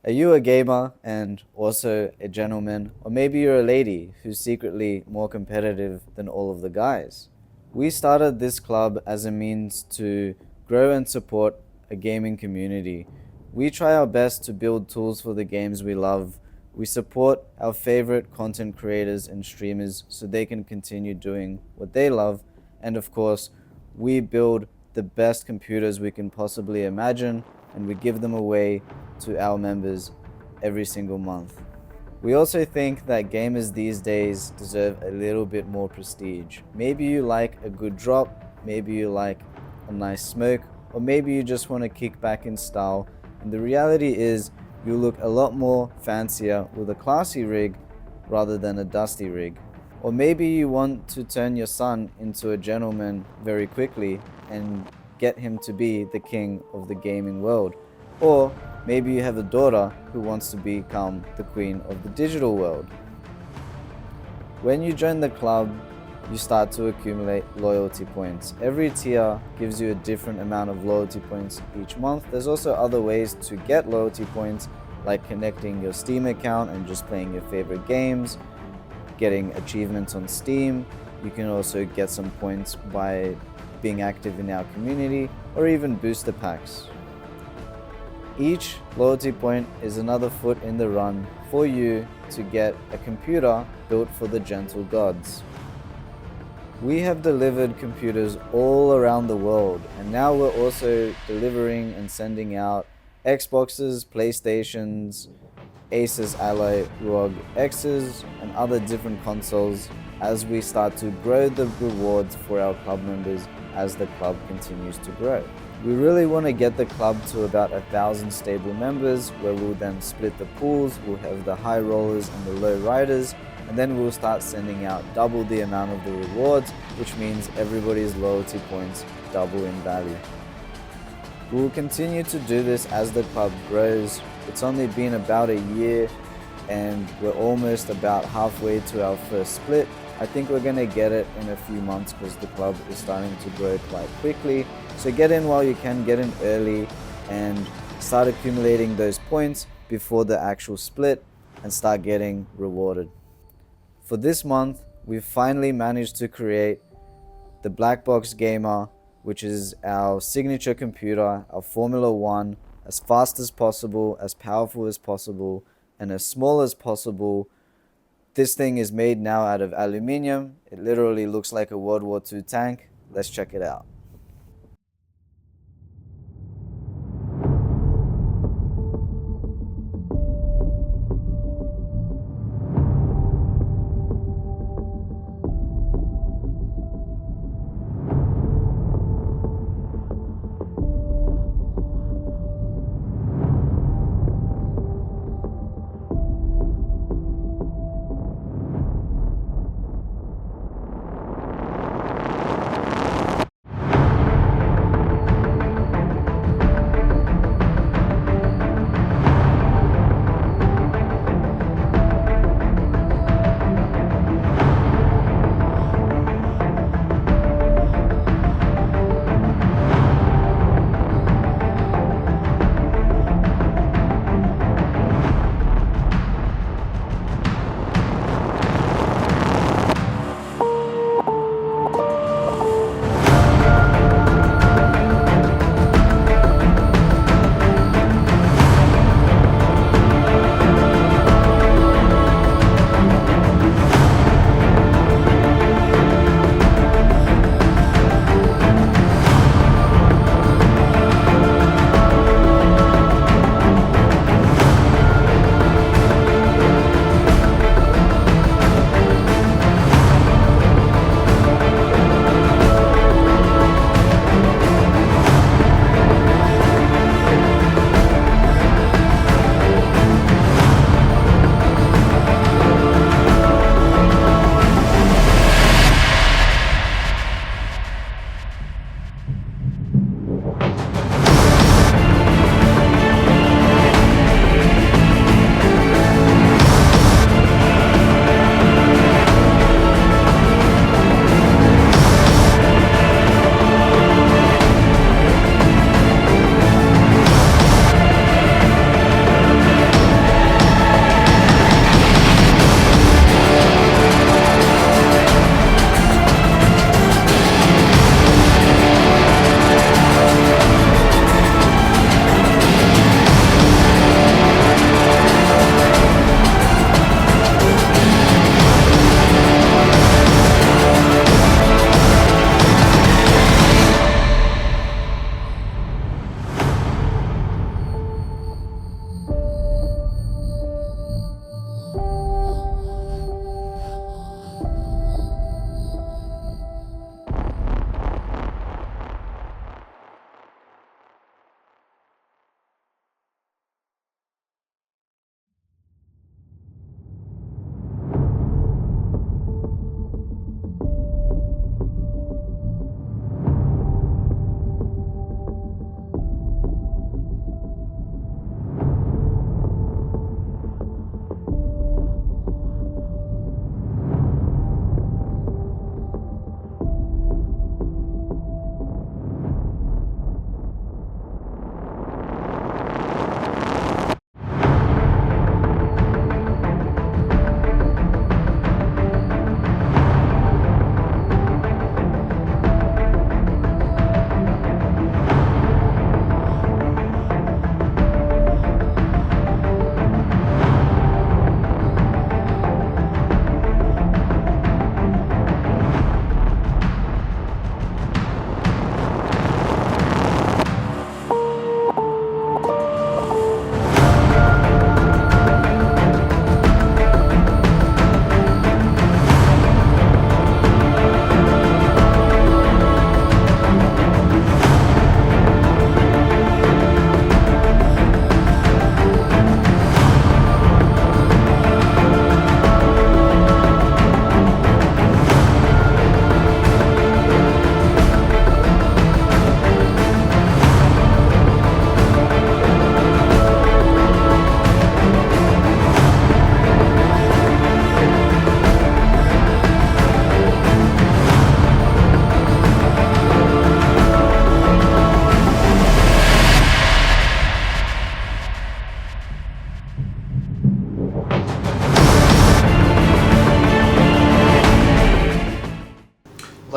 Are you a gamer and also a gentleman, or maybe you're a lady who's secretly more competitive than all of the guys? We started this club as a means to grow and support a gaming community. We try our best to build tools for the games we love. We support our favorite content creators and streamers so they can continue doing what they love. And of course, we build the best computers we can possibly imagine and we give them away to our members every single month. We also think that gamers these days deserve a little bit more prestige. Maybe you like a good drop, maybe you like a nice smoke, or maybe you just want to kick back in style. And the reality is, you look a lot more fancier with a classy rig rather than a dusty rig. Or maybe you want to turn your son into a gentleman very quickly and get him to be the king of the gaming world. Or maybe you have a daughter who wants to become the queen of the digital world. When you join the club, you start to accumulate loyalty points. Every tier gives you a different amount of loyalty points each month. There's also other ways to get loyalty points, like connecting your Steam account and just playing your favorite games, getting achievements on Steam. You can also get some points by being active in our community, or even booster packs. Each loyalty point is another foot in the run for you to get a computer built for the gentle gods. We have delivered computers all around the world, and now we're also delivering and sending out Xboxes, PlayStations, Asus Ally ROG X's, and other different consoles as we start to grow the rewards for our club members as the club continues to grow. We really want to get the club to about 1,000 stable members, where we'll then split the pools. We'll have the high rollers and the low riders, and then we'll start sending out double the amount of the rewards, which means everybody's loyalty points double in value. We will continue to do this as the club grows. It's only been about a year and we're almost about halfway to our first split. I think we're going to get it in a few months because the club is starting to grow quite quickly. So get in while you can, get in early and start accumulating those points before the actual split and start getting rewarded. For this month, we've finally managed to create the Black Box Gamer, which is our signature computer, our Formula One, as fast as possible, as powerful as possible, and as small as possible. This thing is made now out of aluminium. It literally looks like a World War II tank. Let's check it out.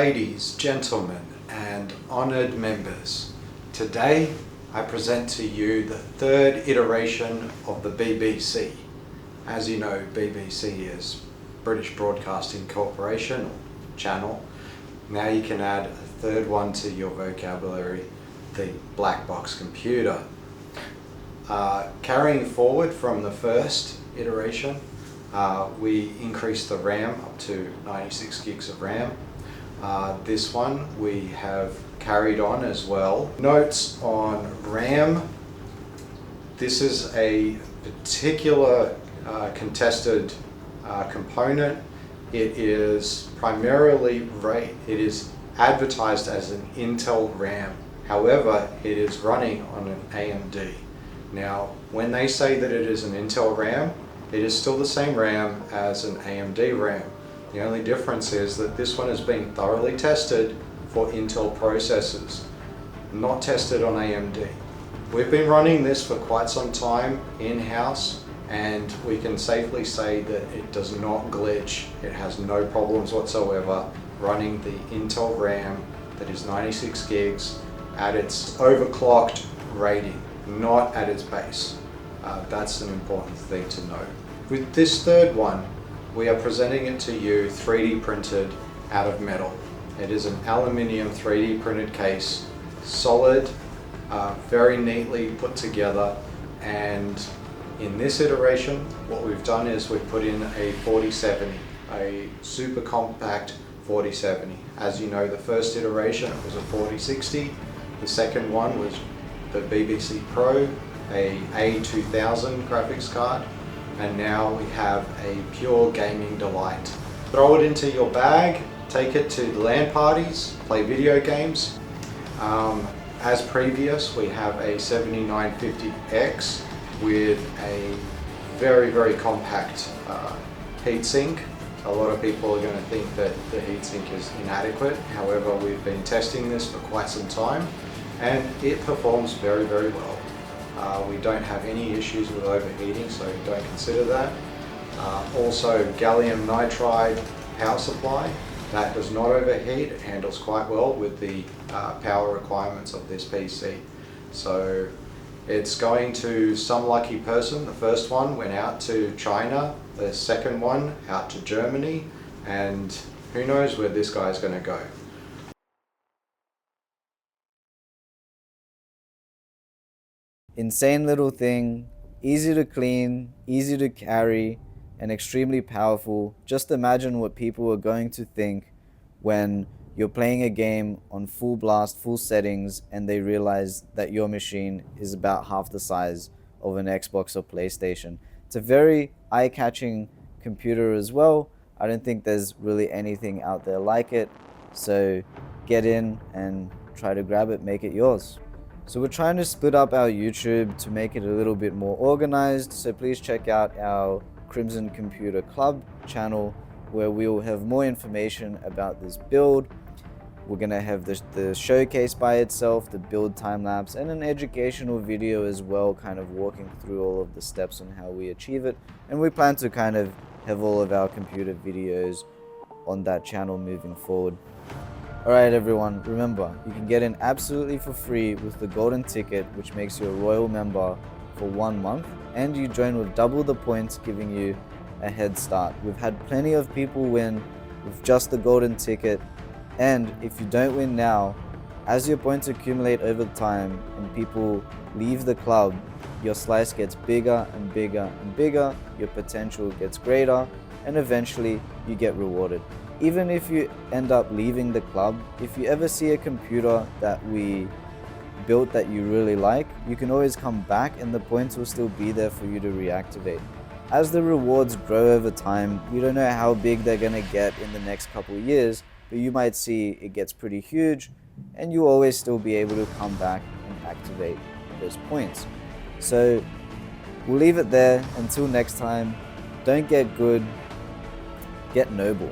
Ladies, gentlemen, and honoured members, today I present to you the third iteration of the BBC. As you know, BBC is British Broadcasting Corporation or channel. Now you can add a third one to your vocabulary, the black box computer. Carrying forward from the first iteration, we increased the RAM up to 96 gigs of RAM. This one we have carried on as well. Notes on RAM: this is a particular contested component. It is primarily it is advertised as an Intel RAM. However, it is running on an AMD. Now, when they say that it is an Intel RAM, it is still the same RAM as an AMD RAM. The only difference is that this one has been thoroughly tested for Intel processors, not tested on AMD. We've been running this for quite some time in-house, and we can safely say that it does not glitch. It has no problems whatsoever running the Intel RAM that is 96 gigs at its overclocked rating, not at its base. That's an important thing to know. With this third one, we are presenting it to you 3D printed out of metal. It is an aluminium 3D printed case, solid, very neatly put together, and in this iteration what we've done is we've put in a 4070, a super compact 4070. As you know, the first iteration was a 4060, the second one was the BBC Pro, a A2000 graphics card, and now we have a pure gaming delight. Throw it into your bag, take it to LAN parties, play video games. As previous, we have a 7950X with a very compact heatsink. A lot of people are going to think that the heatsink is inadequate. However, we've been testing this for quite some time and it performs very well. We don't have any issues with overheating, so don't consider that. Also, gallium nitride power supply, that does not overheat. It handles quite well with the power requirements of this PC. So it's going to some lucky person. The first one went out to China, the second one out to Germany, and who knows where this guy's going to go. Insane little thing, easy to clean, easy to carry, and extremely powerful. Just imagine what people are going to think when you're playing a game on full blast, full settings, and they realize that your machine is about half the size of an Xbox or PlayStation. It's a very eye-catching computer as well. I don't think there's really anything out there like it. So get in and try to grab it, make it yours. So we're trying to split up our YouTube to make it a little bit more organized. So please check out our Crimson Computer Club channel, where we'll have more information about this build. We're gonna have the showcase by itself, the build time lapse, and an educational video as well, kind of walking through all of the steps on how we achieve it. And we plan to kind of have all of our computer videos on that channel moving forward. Alright everyone, remember, you can get in absolutely for free with the golden ticket, which makes you a royal member for 1 month, and you join with double the points, giving you a head start. We've had plenty of people win with just the golden ticket, and if you don't win now, as your points accumulate over time and people leave the club, your slice gets bigger and bigger and bigger, your potential gets greater, and eventually you get rewarded. Even if you end up leaving the club, if you ever see a computer that we built that you really like, you can always come back and the points will still be there for you to reactivate. As the rewards grow over time, we don't know how big they're going to get in the next couple of years, but you might see it gets pretty huge and you'll always still be able to come back and activate those points. So we'll leave it there. Until next time, don't get good, get noble.